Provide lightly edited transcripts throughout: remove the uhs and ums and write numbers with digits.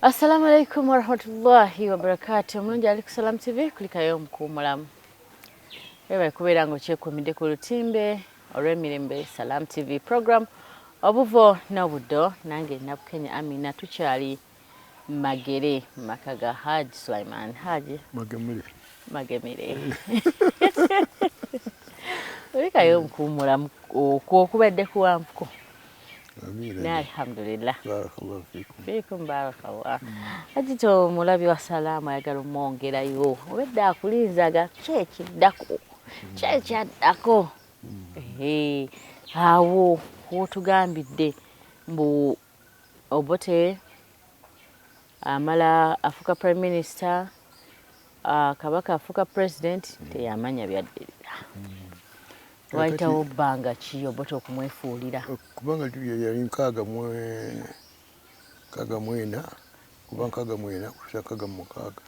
Assalamu alaikum warahmatullahi wabarakatuh. Mulungi ali ku Salam TV kulikayo mkumulamu. Wewe kubeera ng'okyekumidde ku lutimbe olw'emirembe Salam TV program Obuvo N'obuddo nange Nabukenya Amina tukyali Magere makaga Hajji Sulaiman. Hajji Magemule. Kulikayo mkumulamu okubadde kuwampuko. Na alhamdulillah. Barakallahu fikum. Fikum barakallah. Ajito mulabi wa salama ayagala omwongerayo. Obedda akulinzaga kyeki ddako. Kyeki addako. Awo wotugambidde mbu Obote amala afuka prime minister, kabaka afuka president teyamanya byaddirira. Waitawo bbanga ki Obote okumwefuulira? Kubanga yali nkaaga mwena kuba nkaaga mwena kusa nkaaga mukaaga.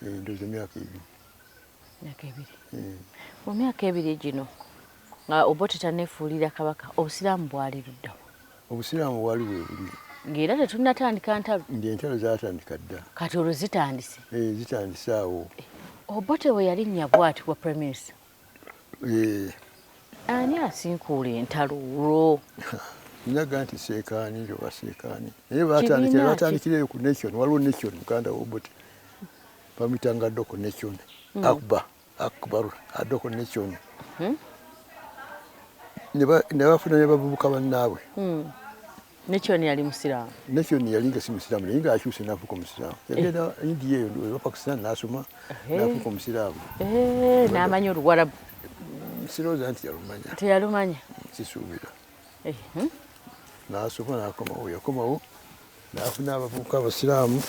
Ndoza emyaka ebiri. Myaka ebiri. Mu myaka ebiri gino nga Obote taneefuulira kabaka, obusiraamu bwali luddawo? Obusiraamu bwali bwebuli. Ng'era tetunnatandika ntalo? Entalo zaatandika dda. Kati olwo zitandise? Zitandise awo. Obote bwe yalinnya bw'ati bwa prime minister? Ani asinkuula entalo olwo? Nyaga nti seekaani njoba seekaani. Naye baatandikirayo ku nation, waliwo nation muganda w'Obote. Bamuyitanga Doko nation. Akbar Adoko nation. Ne bafuna ne bavubuka bannaabwe. Nation yali musiraamu? Nation yali nga si musiraamu naye ng'akyuse n'afuuka omusiraamu. Yagenda India eyo oba Pakistan n'asoma n'afuuka omusiraamu. N'amanya Oluwarabu? Sirowooza nti yalumanya. Teyalumanya? Sisuubira. N'asoma n'akomawo, yakomawo n'afuna abavubuka abasiraamu.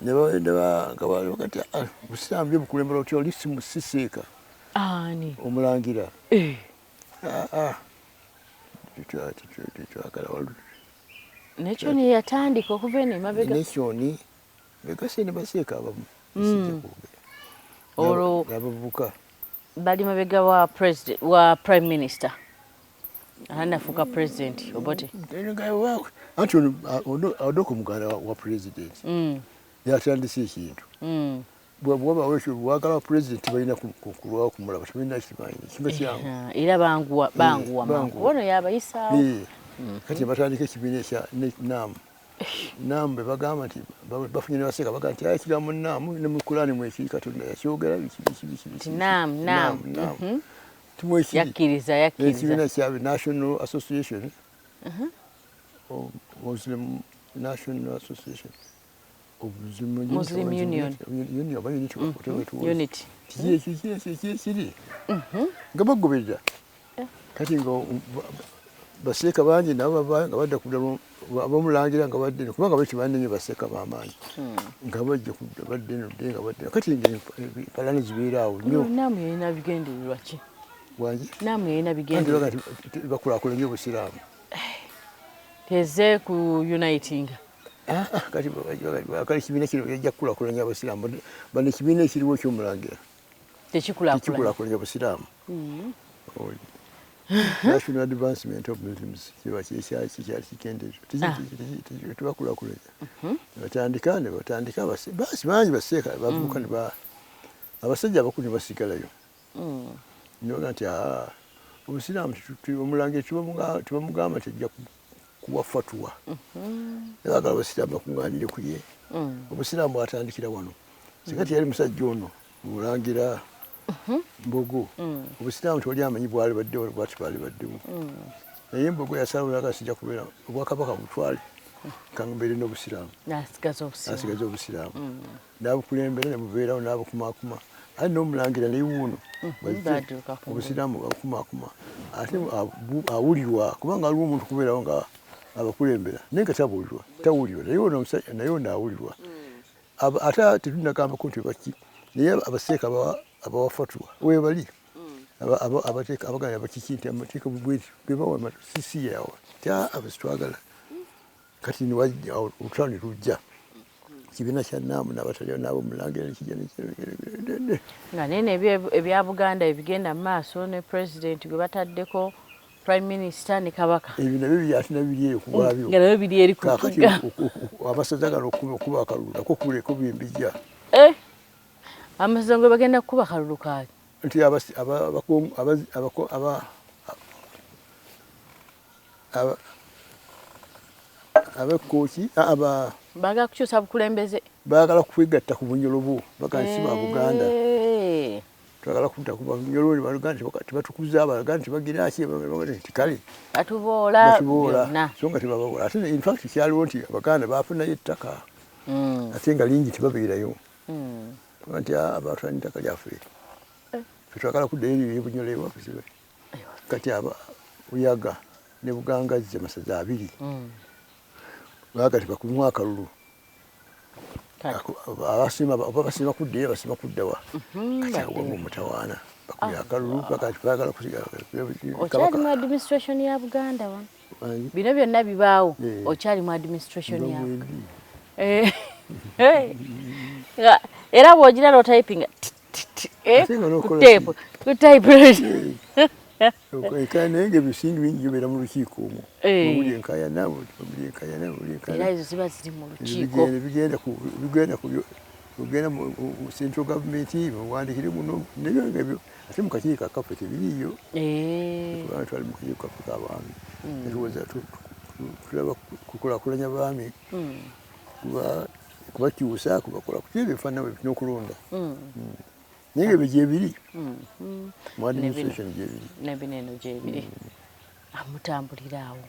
Ne bagamba kati obusiraamu byo bukulembera otya oli siseeka. Ani? Omulangira. Tetwagala walu. Nation yatandika okuva eno emabega? Nation begase ne baseeka abamu. Olwo n'abavubuka bali mabega wa prime minister anafuka president Obote? Anti Odoko muganda wa president yatandise ekintu. Bw'oba wagala president balina kulwawo kumulaba tebalina kimanyi kinga kyangu. Era banguwa mangu ono yabayisaawo. Kati batandika ekibiina ekya Naamu be bagamba nti bafunye ne baseeka bagamba nti ekigambo Naamu ne mu Kulaani mwekiri Katonda yakyogera biki. Naamu. Tumwekiri. Yakkiriza. Ekibiina kya National Association. Muslim National Association. Muslim Union. Unity. Kiri. Nga bagoberera. Kati nga baseeka bangi nabo nga badda kudda abamulangira nga badde kubanga bakimanyi nnyo baseeka b'amaanyi. Nga bajja kudda badde nga badde. Kati nga palaani zibeera awo nnyo. Naamu yalina bigendererwa ki? Wangi? Naamu yalina bigendererwa. Bakulaakulanya obusiraamu. Teze ku unitinga. Kati ekibiina kino yajja kukulaakulanya abasiraamu. Bano ekibiina ekiriwo eky'omulangira tekikulaakulanya abasiraamu. National Advancement of Muslims kyali kikendeezo tebakulaakulanya. Batandika basi bangi baseeka bavubuka abasajja abakulu ne basigalayo. Nibaga nti obusiraamu omulangira tebamugamba tejja kuwa fatwa. Nebagala abasiraamu bakuŋŋaanire ku ye. Obusiraamu bwatandikira wano. Sikati yali musajja ono mulangira Mbogo. Obusiraamu tewali amanyi bwali baddewo bwati bwali baddewo. Naye Mbogo yasalawo sijja kubeera obwakabaka butwale kangambeere n'obusiraamu. N'asigaza obusiraamu. N'abukulembera ne bubeerawo n'abukumaakuma. Ate n'omulangira naye wuuno obusiraamu babukumaakuma. Ate awulirwa kubanga aliwo omuntu kubeerawo nga abakulembera naye nga tawulirwa naye ono awulirwa. Ate tetunnagambako nti baki naye abaseeka abawa fatwa webali abagala bakiki nti amateeka bwebawa sisi yawa abasitwagala. Kati niwajja olutalo ne lujja ekibiina kya Naamu n'abataliwo n'ab'omulangira nekijja nga nene ebya Buganda ebigenda mu maaso ne president gwe bataddeko prime minister ne kabaka ebyo nabyo byatina biri ku bwabyo nga nabyo biri eri ku tugga abasaza gano okuba akalulu nako kuleko bimbijja amasaza ngo bagenda kukuba kalulu kaaki nti abakooki baagala kukyusa bukulembeze baagala kwegatta ku bunyolobo bakansima Buganda twagala kudda ku bunyolobo Baganda tebatukuza Abaganda tebagiraki kale batuboola so nga tebababoola ate in fact kyaliwo nti Abaganda baafunayo ettaka ate nga lingi tebabeerayo nti abaatwala ettaka lyaffe twagala kuddayo ebunyolo ewaffe kati Buyaga ne Bugangazzi amasaza abiri baagati bakunywa akalulu abasima kuddayo basima kuddawa kati awo mutawaana bakunywa akalulu baagala kusigala okyali mu administration ya Buganda wano bino byonna bibaawo okyali mu administration ya era bw'ogira lotayipinga naye ng'ebisingi bingi bibeera mu lukiiko omwo buli enkayana era ezo ziba ziri mu lukiiko bigenda mu central government muwandikire muno nebyo ngebyo ate mu kakiiko akaffe tebiriiyo kubanga twali mu kakiiko kaffe k'abaami tuweza tulaba kukulaakulanya baami kubakyusa kubakola kuki ebifaanana n'okulonda naye nga ebyo gyebiri mu administration gyebiri nebineno gyebiri amutambulira awo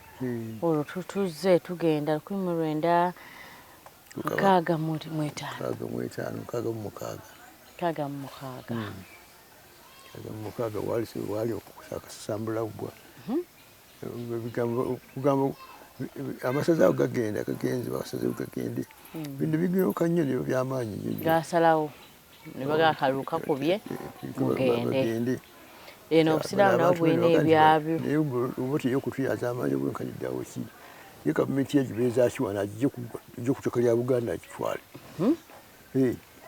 olwo tutuze tugenda 1965 wali okusasambulabwa kugamba amasaza ago gagenze basaze gagende bino bigyoka nnyo nebyo byamaanyi nnyo gasalawo ne bagakalulu kakubye mugende eno obusiraamu nabo bwina ebyabyo naye oba teyokutuyaza amaanyi obwenkaniddeawo ki ye gavumenti yagibeezakiwana agije kuttaka lya Buganda agitwale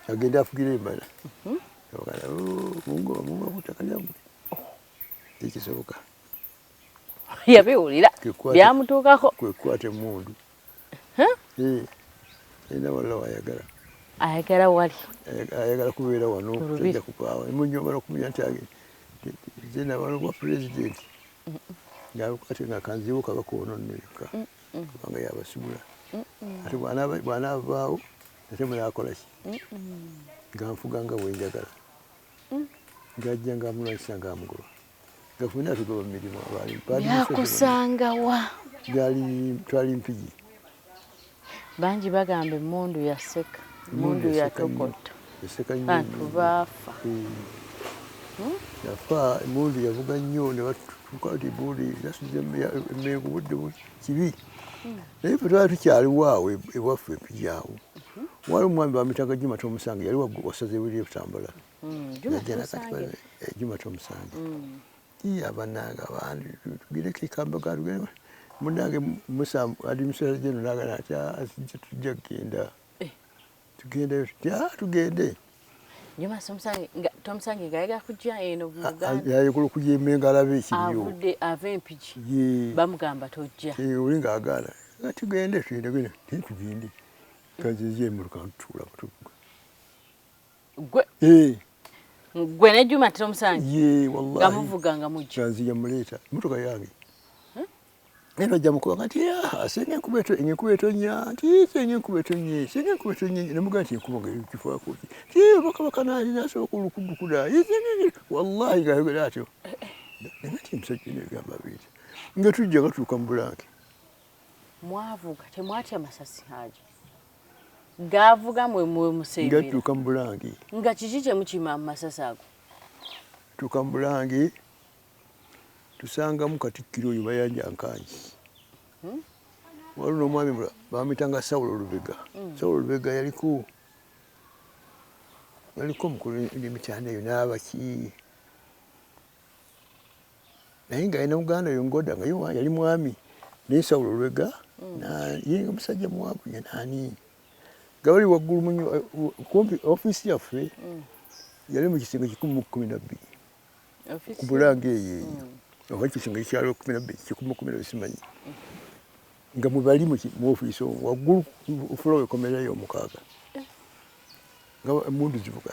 agende afugire embala mungu kuttaka lyammwe tekisoboka yabiwulira byamutuukako kwekukwata emmundu ena walla wayagala ayagala wali ayagala kubeera wano tajja kupaawa munyomala okumanya nti nze nabano bwa pulezidenti ngakati nga kanziwo kabaka ono nno yokka kubanga yabasibula ate bw'anaavaawo ate munaakolaki nga nga bwenjagala ng'ajja ng'amulwanyisa ng'amugoba nga ffenna atugoba mu mirimu yakusangawa twali mpigi bangi bagamba emmundu yaseka emmundu yatokota bantu baafa yafa emmundu yavuga nnyo ne batuuka ti emmundu yasuze emmengo budde kibi naye fe twali tukyaliwo awo ewaffe empigi awo wali omwami bamitanga Jumata Omusange yali wasazeewo eri Butambala Jumata Omusange abananga bandi tugireko ekambaga munange Musa administrator general nagana tujja kugenda tugendeyo tugende Tomusange ngayagala kujja eno yayagala okujja Emmengo alabe ekiriyo ava empiki bamugamba tojja oli ngaagaana nga tugende tugende kanzize emmotoka ntutuula gwe ne Jumata Tomusange wallahi ngamuvuga nga mujja kanzija muleeta emmotoka yange eno ajja mukuba nti senga enkuba etonya nti senga enkuba etonye nemugaa nti enkuba ngakifaako ki bakabaka nasooka olukudukuda wallahi ngaayogera atyo naye nti emisajja negamba biiti nga tujja gatuuka mu Bulange mwavuga temwatya masasi Hajji gaavuga mwe museebera gatuuka mu Bulange nga kiki kyemukima mu masasi ago tuuka mu Bulange tusangamu Katikkiro oyo Bayanja Nkanji waliwo n'omwami bamitanga Sawulo Lubega Sawulo Lubega yaliko omukulu n'emityana eyo n'abaki naye nga yina muganda oyo Ngoda nga yali mwami naye Sawulo Lubega ye nga musajja muwanvu ye naani nga bali waggulu kumpi ofiisi yaffe yali mu kisenge 112 ku Bulange eyo Owakisinga ekyalo 12 simanyi nga mubali mu ofiisi waggulu fulo ekomerayo omukaaga nga emundu zivuga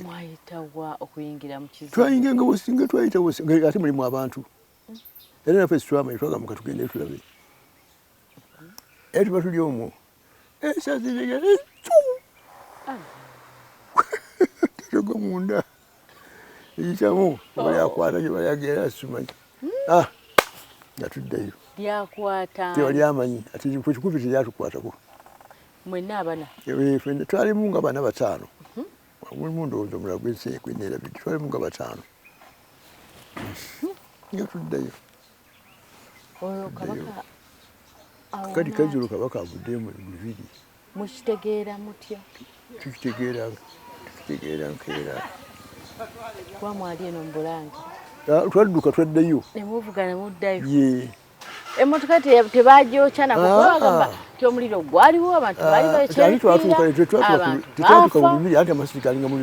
mwayitawa okuyingira mu kizibu twayingira nga wosinga twayita wosinga ate mulimu abantu era naffe sitwamanyi twagamuka tugende tulabe era tuba tuli omwo esazirege tetego munda eyitamu balyakwata gye balyagera simanyi nga tuddayo lyakwata tewali amanyi ati kukikupi teryatukwatako mwenna abana fenna twalimu nga bana 5 mulimu ndowooza omulala gweneerabidde twalimu nga 5 nga tuddayo oyo kabaka kati kazulu kabaka avuddeyo mu 2 mukitegeera mutya tukitegeera nkeera kuba mwali eno mu Bulange twadduka twaddayo nemuvuga nemuddayo ye emmotoka tebagyokya nako bagamba ti omuliro gwaliwo abantu baali tetwatuuka mu 2 ate amasirika alinga mu 2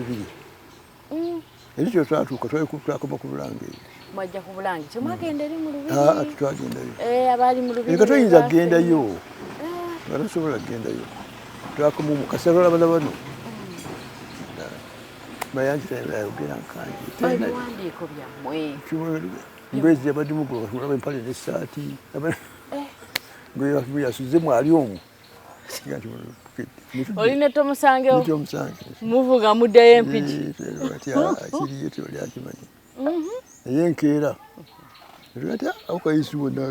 ekyo twatuuka twakoma ku Bulange mwajja ku Bulange kyemwagenda eri mu twagendayo abaali mu Lubiri nga toyinza kugendayo nga tosobola kugendayo twakoma mu kaserola bana bano mayanjitayogera nkanjebiwandiiko byammwe mbezi abadimugoba empale nesaati yasuze mwali omwo olina tomusangewo muvuga muddayo empiki kiriyo tolyakimanyi naye enkeera ati awokayisi wonna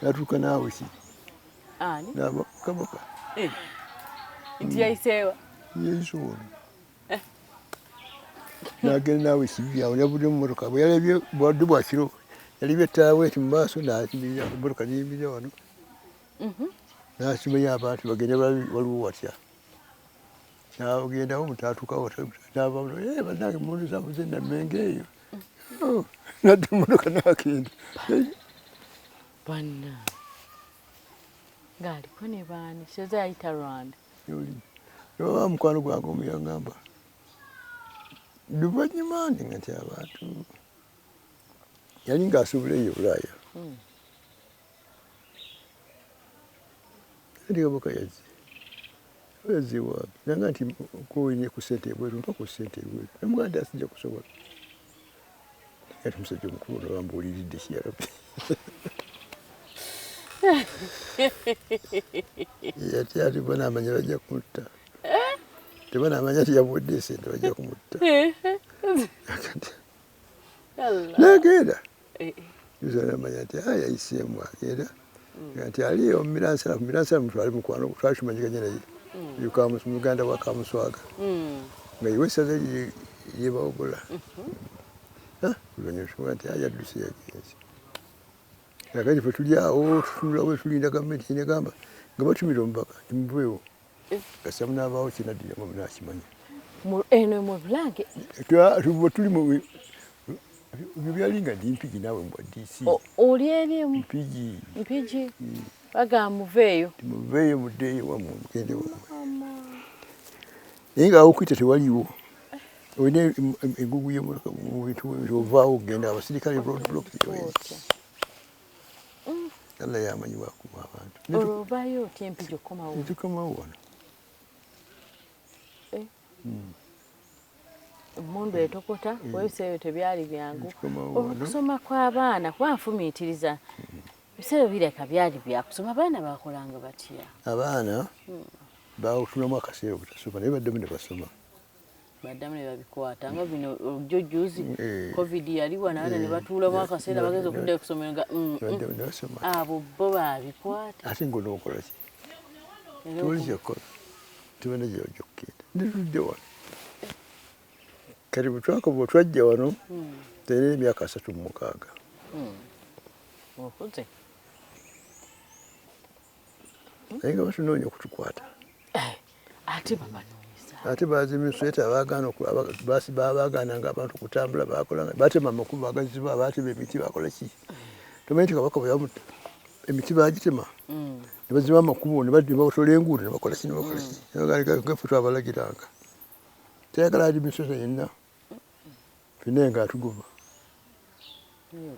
natuuka naawe ki kabaka nti yayiseewa yeyise ono nagenda naawe kibyawo yavudde mu motoka bwe yalebye bwadde bwakiro yalibye ettaawe eti mu maaso nakimenya emotoka niyimira wano nakimenya abantu bagende waliwo watya nagendawo mutatuukawo bannange mundu zavuze namenge eyo nadde emotoka nagenda banna ngaaliko ne baani soza yayita Rwanda oba mukwano gwange omu yagamba luvannyuma nga nti abantu yali ng'asuubula eyo Bulaaya ati kabaka yazze waabi nanga nti kowenye ku ssente ebweru mpa ku ssente ebweru namugaa nti asijja kusobola ati musajja omukulu nabambuuliridde kiyalabi ati banaamanya bajja kumutta tebanamanya ti yavuddde esente bajja kumutta nagenda namanya nti yayiseemu agenda nti aliyo mumiransalamu twali mukwano twali tumanyiganye naye muganda wa Kamuswaga nga iwe esaza lyebawogola oluvanyuma nti yadduse yagenze kakati fe tuli awo tutunulawo tulinda gavumenti negamba nga batumira omubaka timuveewo kasita munaabaawo kyenaddiramu munakimanya eno mu Bulange tuli mu byali nga ndi mpigi naawe mbwa DC oli eri mpigi bagamba muveeyo timuveeyo muddeeyo wamwe mugende wamwe naye ngaawo okuyita tewaliwo olina engugu y'emotoka mu bintu ovaawo okugenda abasirikale roadblock alla yamanyi wakuba abantu olwovayo otya empigi okukomawo tukomawo wano emundu etokota webiseeyo tebyali byangu okusoma kw'abaana kuba nfumiitiriza biseera bireka byali byakusoma abaana bakolanga batya abaana bawutunamu akaseera obutasoma naye baddemu ne basoma baddamu ne babikwata nga bino ojjojuzi covid yaliwa nabaana ne batuulamu akaseera bageza okuddayo kusomero nga abo bo babikwata ate ngaonookola ki tewali kyakkola tebana gyojja okugenda netudde wano kati bwe twajja wano tena emyaka 36 okuze naye nga batunoonya okutukwata ate bazimisweta bagaananga abantu okutambula bakolanga batema amakulu bagaziba batema emiti bakola ki tomanyi ti kabaka bwe emiti bagitema ne baziba amakubo ne batola enguudo ne bakola ki gafe twabalagiranga teyagala adimisweta yenna fennaye nga atugoba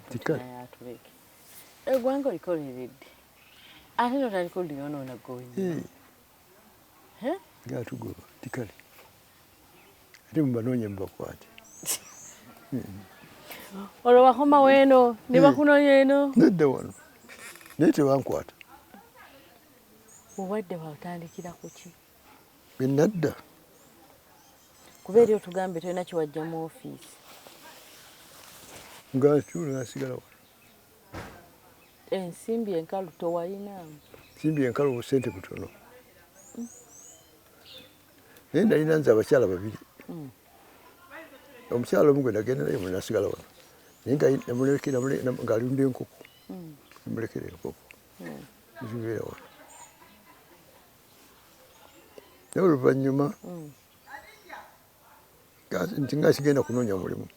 Tikali. Egwanga olikoleredde. Ate notaliko lyonoona gwennyini. Gatugoba tikali. Ate mubanoonya mubakwate. Olwo wakoma weeno ne bakunoonya eno. Nedda wano. Naye tebankwata. Obadde watandikira ku ki? Bwe nadda. Kuba eri otugambe tolina kiwajja mu ofiisi. Nga tuula nasigala wano. Ensimbi enkalu towalina. Ensimbi enkalu obusente butono. Naye nalina nze abakyala babiri. Omukyala omu gwe nagenda naye mwe nasigala wano. Naye ng'alunda enkoko. Namulekera enkoko. Zibeera wano. Naye oluvannyuma nti nga sigenda kunoonya mulimu.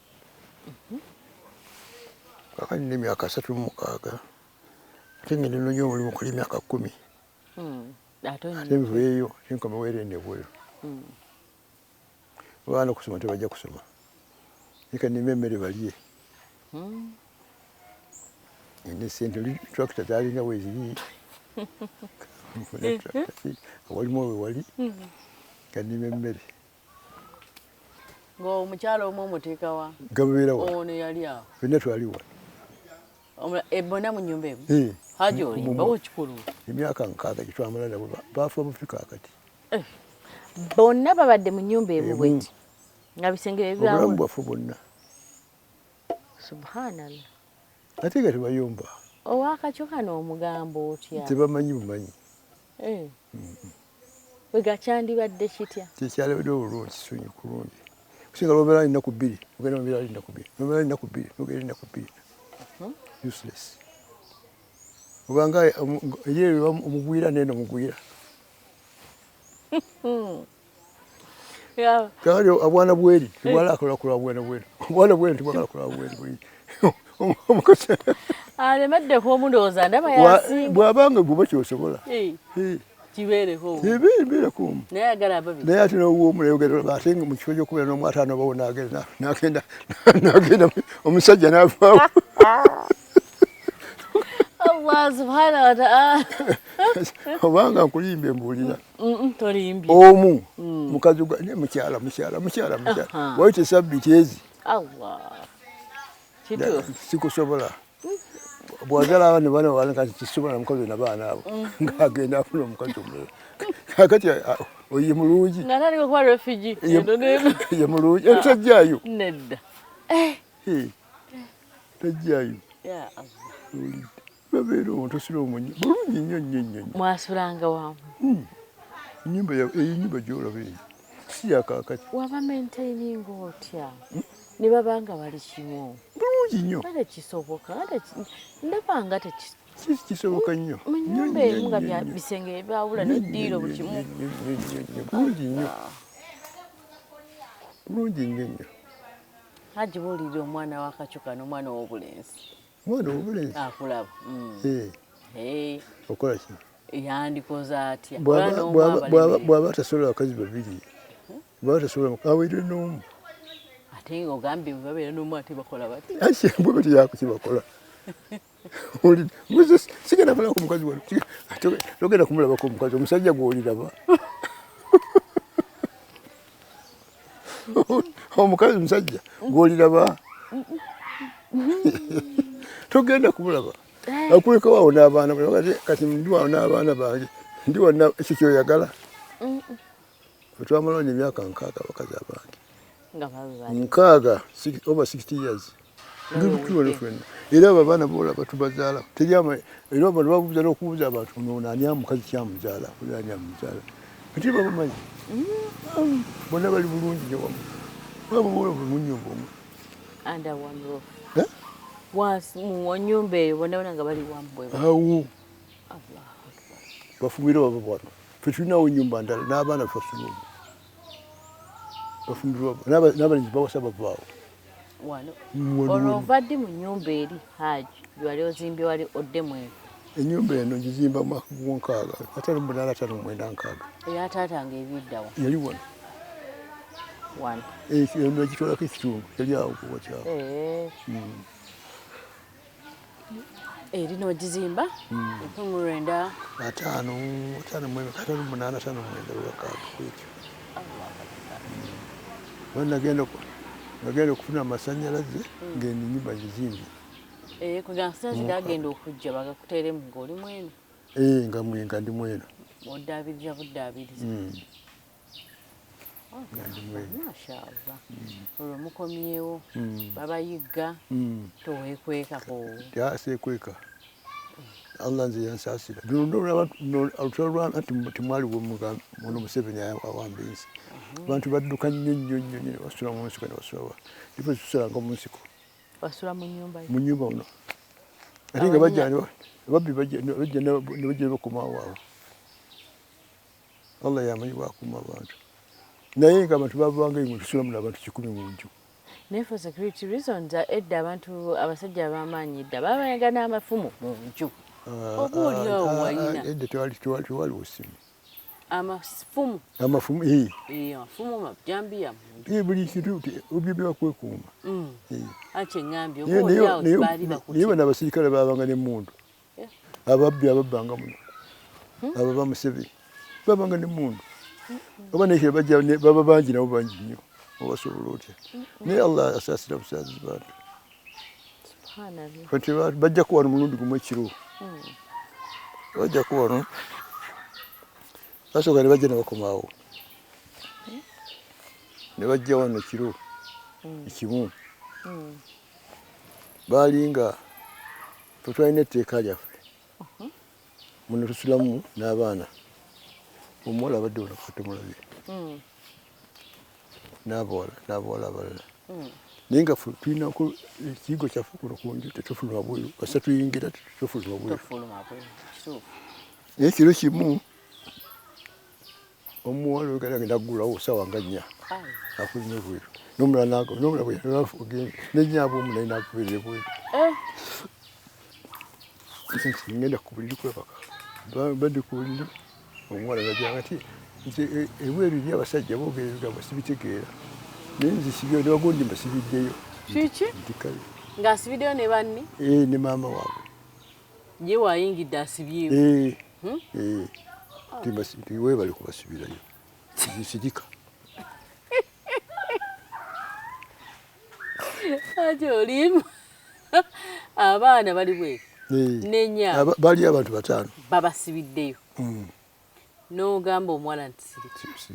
Kaakati nina emyaka 36. Ate ngenda nnoonya omulimu kuli emyaka 10. Ate nveeyo nenkomawo era nebweru. Abaana kusoma tebajja kusoma. Eka nime emmere balye. Ene sente tractor talina weziri. Walimu we wali. Kanime emmere. Ng'omukyala omu omuteeka wa? Gabeera wa? Ono yali awo. Ffenna twali wa. Bonna mu nnyumba emu? Hajji olimba w'ekikulu. Emyaka 6 gye twamala nabo baafa mu Afrika akati. Bonna babadde mu nnyumba emu bweti nga bisenge byawe. Obulamu bwaffe bwonna. Subhanallah. Ate nga tebayomba. Owakakyo kano omugambo otya? Tebamanyi bumanyi. Bwe gakyandibadde kitya? Kyekyalabadde obulungi kisunyi kulungi. Kusinga lwobeera ennaku 2 ogenda mubeera ennaku 2 nobeera ennaku 2 nogenda ennaku 2. Useless. Obanga ye omugwira neno mugwira. Kali abwana bweri tebwala akola bwana bweri. Obwana bweri tebwala akola bweri. Omukosa. Alemedde ko omundooza ndaba yasinga. Bwabanga guba kyosobola. Kibeereko. Kibeereko. Naye agala ababi. Naye ate n'obuwomu naye ogenda batenga mu kifo ky'okubeera n'omwata n'obawo n'agenda omusajja n'avaawo. Allah subhanahu wa ta'ala. Obanga nkulimbe mbuulira. Tolimbye. Omu mukazi ne mukyala. Wayite sabbiiti ezi. Allah. Kito. Sikusobola. Bwazala abaana bana wala kati kisobola mukazi n'abaana abo. Ng'agenda afuna omukazi omulala. Kakati oye mulungi. Ng'atandika okuba refugee. Ye mulungi. Tajjaayo. Nedda. Tajjaayo. Ya Allah. Babeera omuntu sira omunyi. Bulungi nnyo. Mwasulanga wamu. Ennyumba gy'olaba eyo. Si yakaakati. Waba maintaining otya? Ne babanga bali kimu. Bulungi nnyo. Ate kisoboka. Ndaba nga kisoboka nnyo. Mu nnyumba emu nga bisenge ebyawula n'eddiiro buli kimu. Bulungi nnyo. Hajji buulira omwana wa Kacuka n'omwana w'obulenzi. Mwana w'obulenzi? Akulaba. Okola ki? Yandikoze atya? Bw'aba tasobola abakazi babiri. Bw'aba tasobola aweere n'omu. Ate ng'ogambye bwe babeera n'omu ate bakola batya? Ate bwe batya kibakola. Sigenda kulaba ku mukazi wano. Togenda kumulabako omukazi. Omusajja gw'oliraba. Omukazi omusajja gw'oliraba. Togenda kumulaba. Akuleka waawo n'abaana kati ndi waawo n'abaana bange. Ndi wonna kikyoyagala. Twamala emyaka 6 abakazi abange. Nkaaga over 60 years. Ngikutuwa fenna. Era abaana boolaba tubazaala. Teryama era abantu babuuza n'okubuuza abantu ono ani amukazi kyamuzaala, ani amuzaala. Kati babamanyi. Bonna bali bulungi nnyo wamu. Baba boola buli mu nnyumba omwo. Under one roof. Mu nnyumba eyo bonna nga bali wamu bwe. Awo. Bafumbira baba bwano. Ffe tulinawo ennyumba ndala n'abaana bafasula. Bafumbirwa n'abalenzi bawasa bavaawo. Wano. Olwo ovadde mu nnyumba eri Hajji wali ozimbye wali oddemu eyo. Ennyumba eno ngizimba mu mwaka gw'omukaaga 1959. Eya taatanga ebiddawa. Yali wano. Wano. Eno gitwalako ekitundu yali awo kuwakyawo. Erino wagizimba 1958 nagenda okufuna amasannyalaze ng'eno ennyumba ngizimbye. Kugira amasannyalaze gagenda okujja bagakuteeremu ng'oli mweno. Nga ndi mweno. Oddaabiriza buddaabiriza. Mashallah. Olwo mukomyewo babayigga toweekwekako. Seekweka. Allah nze yansaasira. Temwaliwo muno Museveni awamba ensi. Abantu badduka nnyo basula mu nsiko ne basula. Ife tusulanga mu nsiko. Basula mu nnyumba. Mu nnyumba muno. Ate nga bajja babbi bajja bakomaawo awo. Allah yamanyi bwakuma abantu. Naye nga abantu babanga ingwe tusulamu n'abantu 100 mu nju. Naye for security reasons edda abantu abasajja ab'amaanyi edda babayaga n'amafumu mu nju. Obuulirawo walina. Edda tewaliwo ssimu. Amafumu. Amafumu amafumu majambiya mu nju. Buli kintu obyebya kwekuuma. Ate ngambye obuulirawo baali bakutte. Niyo n'abasirikale babanga n'emmundu. Ababbi ababbanga muno. Abo ba Museveni babanga n'emmundu. Oba nekire baba bangi nabo bangi nnyo obasobola otya. Naye Allah asaasira busaazi bantu. Subhanallah. Bajja kuwa omulundi gumu ekiro. Bajja kuwa no. Basooka ne bajja ne bakomaawo. Ne bajja wano ekiro ekimu. Baalinga twalina etteeka lyaffe. Muno tusulamu n'abaana. Omuwala abadde wano katemulabye. N'abawala abalala. Naye nga tulinako ekiyigo kyaffe kuno ku nju tetufuluma bweru. Basa tuyingira tetufuluma bweru. Naye ekiro kimu omuwala oyo agenda kuggulawo ssaawa nga 4. Afulinye bweru. N'omulala bwe n'ennyaabwe omu naye n'akubeerera bweru. Ngenda ku buliri kwebaka. Badde ku buliri. Omuwala yajjanga ati ebweru eri abasajja boogera ebigambo sibitegeera. Naye nze sibyo ne bagundi mbasibiddeyo. Kiki? Ng'asibiddeyo ne banne? Ne maama waabwe. Ye waayingidde asibyewo? Weebale kubasibirayo. Sirika. Ate olimu. Abaana bali bwe. N'ennyaabwe. Baali abantu 5. Babasibiddeyo. N'ogamba omuwala nti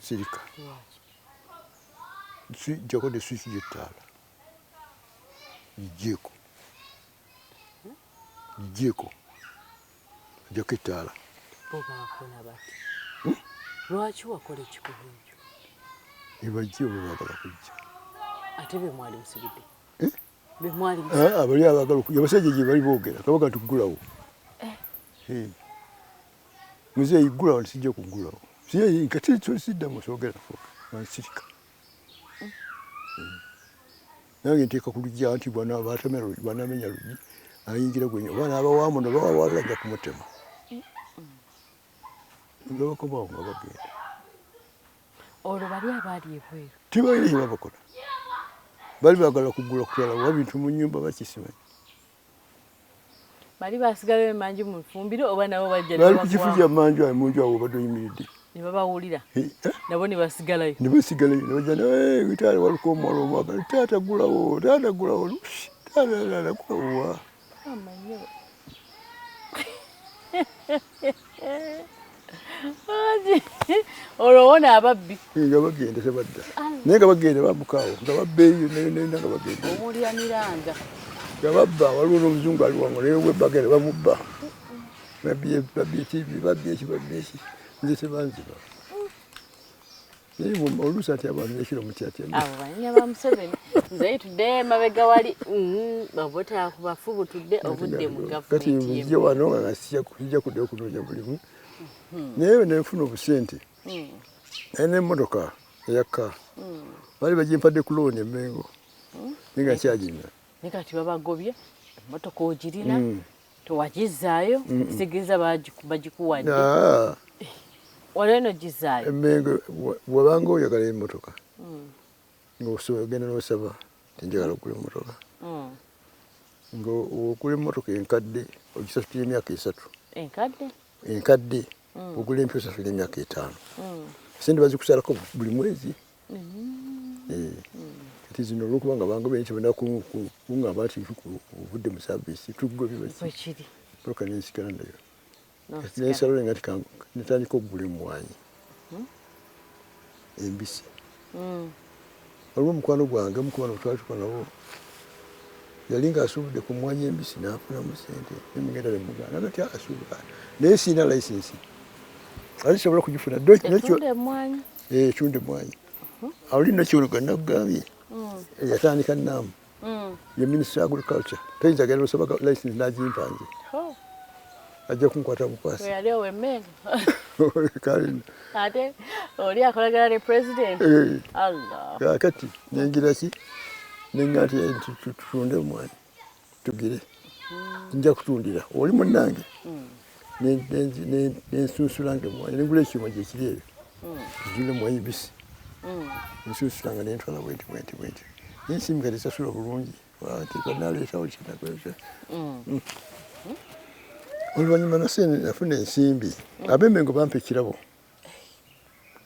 sirika. Jjako ne swiki y'ettaala. Giggyeko. Jjako ettaala. Bo baakola bati. Lwaki wakola ekikolwa ekyo? Ebajje oba baagala kujja. Ate be mwali musibidde? Bali abagala okujja. Abasajja gye bali boogera. Kabaga tuggulawo. Muzeeyi ggulawo sijja kuggulawo. Kati siddamu soogera sirika. Nange nteeka ku luggi anti bw'anaamenya luggi ayingira gwe oba n'abawaamu ne bawawaabira ajja kumutema. Nga bakomaawo nga bagenda. Olwo bali abaali ebweru? Tibalina kye babakola. Bali baagala kuggula kutwala bintu mu nnyumba bakisimanyi. Bali baasigalayo emanju mu fumbiro oba nabo bajja bali ku kifuja manju mu nju awo badde oyimiridde. Ne babawulira. Nabo ne basigalayo. Ne basigalayo ne bajja witaale waliko omuwala omwagala taata gulawo taata gulawo taata gulawo. Amanyo. Olwo wona ababbi. Nga bagenda tebadda. Naye nga bagenda bamukaawo nga babbeeyo nga bagenda. Omulyaniranga. Nga babba waliwo n'omuzungu ali wangu naye we bagenda bamubba. Babbi eki. Nze tebanziba. Naye oluusi ati abantu ekiro mutyatya. Abo bannya ba Museveni. Nze tudde mabega wali babota ku bafubu tudde obudde mu gavumenti. Kati nje wano nga sijja kudde okunoonya mulimu. Naye nefuna obusente. N'emmotoka eyakka. Bali bagimpadde ku looni e Mengo. Ninga kyagina. Ne kati babagobye emmotoka ogirina tewagizaayo kitegeeza bagikuwadde. Waliwo n'ogizaayo. Emengo bw'obanga oyagala emmotoka ng'ogenda n'osaba tinjagala okugula emmotoka ng'okula emmotoka enkadde ogisasula emyaka 3. Enkadde? Ogula empya osasula emyaka 5. Sente bazikusalako buli mwezi. Kati zino olw'okuba nga bangu benshi kuŋŋamba nti ovudde mu saavisi tugobye bwekiri poloka nensigala nayo nensalawo nga netandika okugula emmwanyi embisi. Waliwo omukwano gwange omukubano twalituka nabo yali ng'asuubudde ku mmwanyi embisi n'afunamu sente nemugenda nemugana nagati asuubuka naye siina layisinsi ali sobola kugifuna etunda emmwanyi. Awo lino kiwuluka nakugambye yatandika nnaamu ye Minister of Agriculture tayinza genda lusaba license n'agimpa nze ajja kunkwata bukwasi yali owemmere ate oli akolagana ne president. Allah kakati nengira ki nenga nti tutunde omwani tugire nja kutundira oli munnange nensunsulange omwani nengula ekyuma gyekiri ebyo tuzule omwani bisi nsunsulanga nentwala bwenti nensimika tesasula bulungi tekanaleetawo kinakwesa. Oluvannyuma nafuna ensimbi ab'Emmengo bampa ekirabo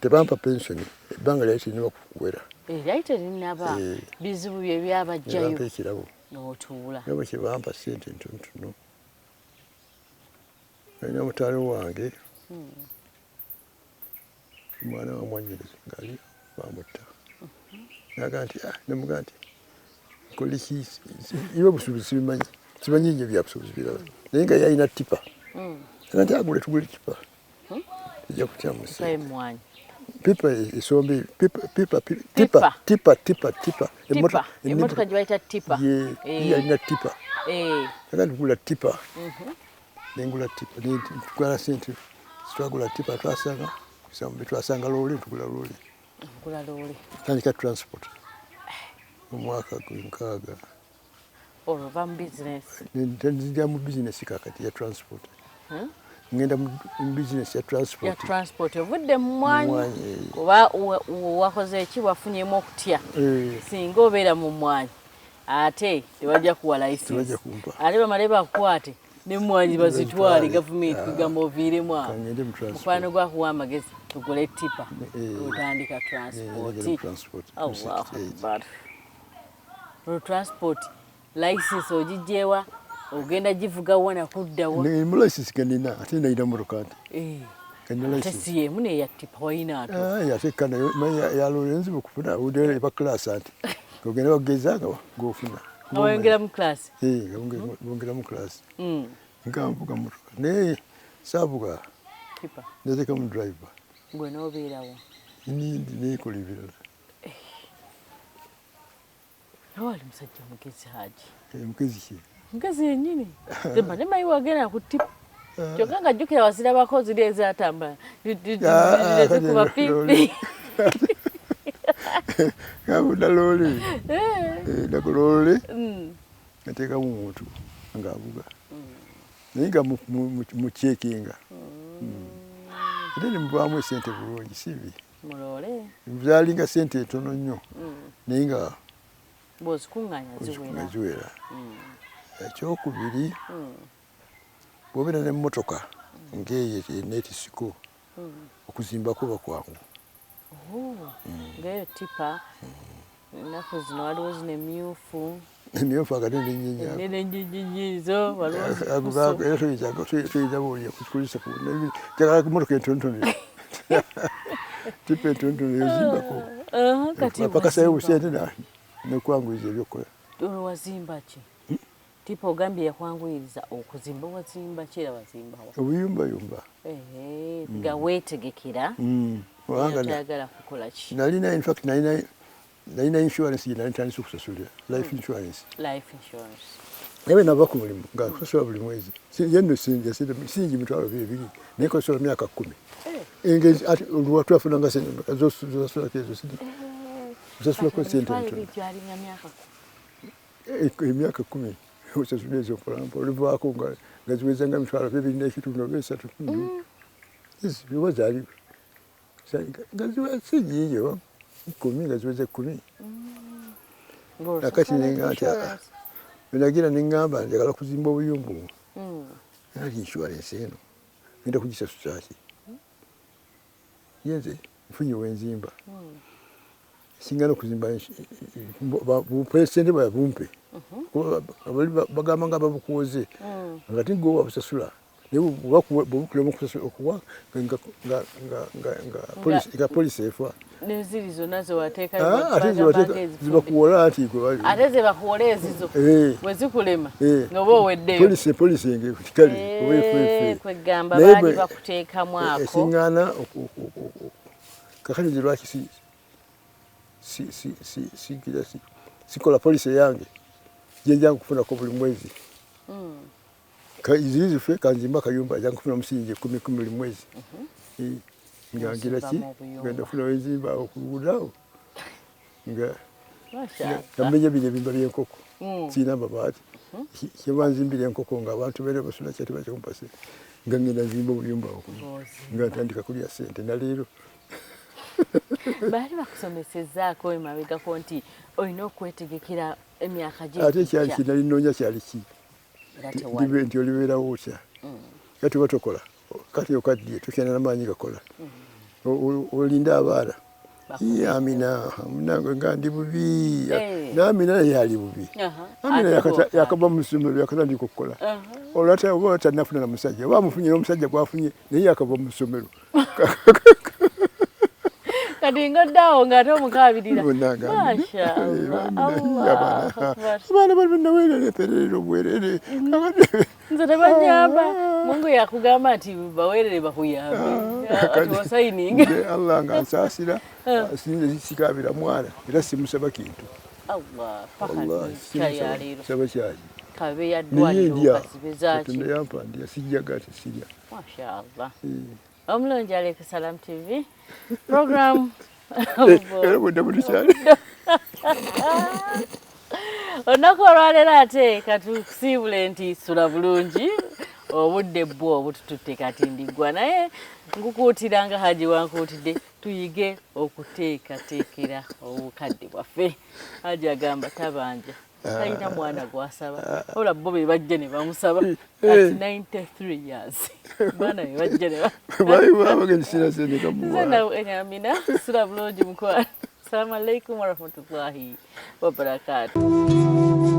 tebampa pensioni ebbanga lyali terinaba kuwera lyali terinaba bizibu bye byabajjayo bampa ekirabo n'otuula nabo kyebampa ssente ntonotono. Alina mutaale wange omwana wa mwanyereza ngaali bamutta naga nti nemuga nti koliki iwe busuubuzi simanyi nnyo bya busuubuzi biraba naye nga yalina tipa aga nti agule tugule tipa ejja kutyamusa pipa esombe tipa emmotoka gye bayita tipa yalina tipa aga nti tugula tipa nengula tipa tutwala sente twagula tipa twasanga loole tugula loole tandika transport omwaka gw'enkaaga olwo va mu bizinesi nzija mu bizinesi kakati ya transport ngenda mu bizinesi ya transport ovudde mu mmwanyi oba wakoze eki wafunyemu okutya singa obeera mu mmwanyi ate tebajja kuwa layisinsi ate bamale bakukwate n'emmwanyi bazitwale gavumenti kugamba oviiremu awo mukwano gwakuwa amagezi tugule tipa otandika transport. Transport license ogijjeewa ogenda givuga wana kuddawa mu license kanina ate nalina motoka ate si yemu neya tipa walina ate kana yalolenzi bukufuna udere eba class anti ogenda bageza ng'ofuna awengera mu class bongera mu class nkamvuga motoka naye saavuga tipa nezeka mu driver gwe n'obeerawo nindi nekola ebirala. Wali musajja mugezi Hajji mugezi ki mugezi yennyini temba nemayi wagenda ku tipa kyokka nga jjukira wasira bakozi ly ezatambula zikuba pipi ngabunda loole nakuloole ngateekamu omuntu ng'avuga naye nga mucekinga ate nemuvaamu esente bulungi sibi zaalinga sente etono nnyo naye nga bw'ozikuŋŋaanya ziwera. Ekyokubiri bw'obeera n'emmotoka ng'eyo neetisiko okuzimbako bakwangu ng'eyo tipa ennaku zino waliwo zino emyufu agate n'ennyinyizo era toyinza bawulira kukulisa jagala emmotoka entonotono tipa entonotono yozimbako pakasayo busente nekwanguyiza ebyokukola. Wazimba ki tipa ogambye yakwanguyiriza okuzimba wazimba ki era wazimbawa obuyumbayumba nga weetegekera tayagala kukola ki nalina infact nalina insurance nali ntandise okusasulira life insurance naye nava ku mulimu nga kusasula buli mwezi yenno singi mitwalo 2 naye kusasula myaka 10 ati olwatwafunanga zosasulako ezo osasulako sente emyaka 10 osasula ezo mpolampola olivaako nga ziweza nga mitwalo 2 n'ekitundu oba 3 oba zaaliwo nga ziwa sigiiyo 10 nga ziweze 10 nakati nenga nti Benagira n'engamba njagala kuzimba obuyumba obwo. Nali insurance eno ngenda kugisasula ki? Yenze nfunye wenzimba. Singana okuzimba bupresente bumpe. Bagamba nga babukuwoze nga tigwe wabusasula. Bw'okulema okuwa nga polisi efa. N'eziri zonna ze wateeka zibakuwola ati gwe ate ze bakuwola ezizo bwe zikulema nga oba oweddeyo polisi enge ku kikale kwegamba baali bakuteekamu ako esiŋŋaana kakati nze lwaki sikola polisi eyange gyenjanga kufunako buli mwezi ziri zife kanzimba akayumba ajanga kufuna omusingi 10 buli mwezi nga ngira ki ngenda kufuna wenzimba okulugudawo nga namenya bino ebimba by'enkoko kiina amabaati kyebanzimbira enkoko nga abantu beera basula kyati bakyakumpase nga ngenda nzimba obuyumba nga ntandika kulya ssente naleero baali bakusomesezzaako emabegako nti olina okwetegekera emyaka gye ate ekyali kinali nnoonya kyali ki nti olibeerawo otya kati watokola kati okaddye tokenda n'amaanyi gakola olinda abaana Amina munange nga ndi bubi n'Amina naye ali bubi Amina yakava mu ssomero yakatandika okukola olwata oba tannafuna na musajja oba amufunye n'omusajja gwafunye naye yakava mu ssomero kati ngoddawo ng'ate omukaabirira abaana bali naweerera empererera obwerere nze tebanyamba Mungu yakugamba nti baweerere bakuyambe ati wasayininga Allah nga nsaasira sikabira mwana era simusaba kintu saba kyayi kabe yaddwaliro kasibezaaki yampandiya sijjaga tesirya mashallah omulungi Aleka Salam TV program olunaku olwaleero ate katusiibule nti sula bulungi obudde bwo obutututte kati ndiggwa naye nkukuutiranga Hajji wankuutidde tuyige okuteekateekera obukadde bwaffe Hajji agamba tabanja talina mwana gwasaba ola bo be bajja ne bamusaba at 93 years mwana we bajja ne Amina sula bulungi mukwano. Assalamu alaikum warahmatullahi wabarakatuh.